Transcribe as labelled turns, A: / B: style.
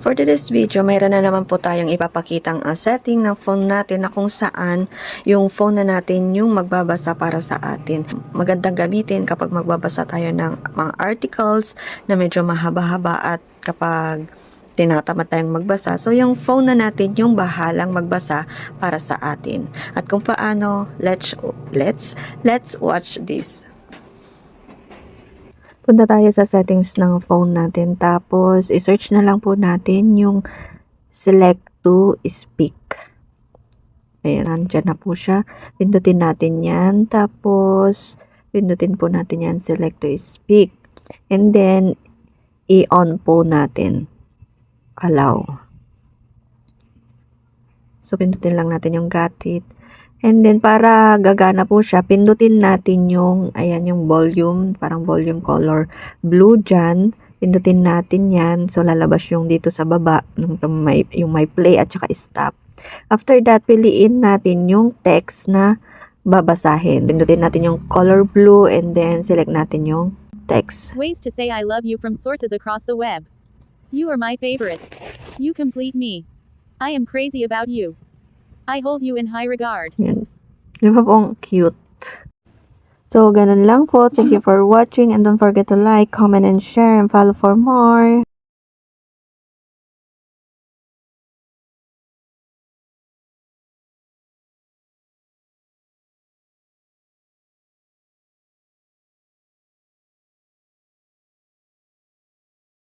A: For today's video, mayroon na naman po tayong ipapakitang setting ng phone natin na kung saan yung phone na natin yung magbabasa para sa atin. Magandang gamitin kapag magbabasa tayo ng mga articles na medyo mahaba-haba at kapag tinatamad tayong magbasa. So, yung phone na natin yung bahalang magbasa para sa atin. At kung paano, let's watch this. Punta tayo sa settings ng phone natin. Tapos, i-search na lang po natin yung select to speak. Ayan, nandyan na po siya. Pindutin natin yan. Tapos, pindutin po natin yan, select to speak. And then, i-on po natin. Allow. So, pindutin lang natin yung got it. And then, para gagana po siya, pindutin natin yung, ayan, yung volume, parang volume color blue dyan. Pindutin natin yan. So, lalabas yung dito sa baba, yung may play at saka stop. After that, piliin natin yung text na babasahin. Pindutin natin yung color blue and then select natin yung text.
B: Ways to say I love you from sources across the web. You are my favorite. You complete me. I am crazy about you. I hold you in high regard.
A: Yan. Di ba pong cute? So, ganun lang po. Thank you for watching and don't forget to like, comment, and share and follow for more.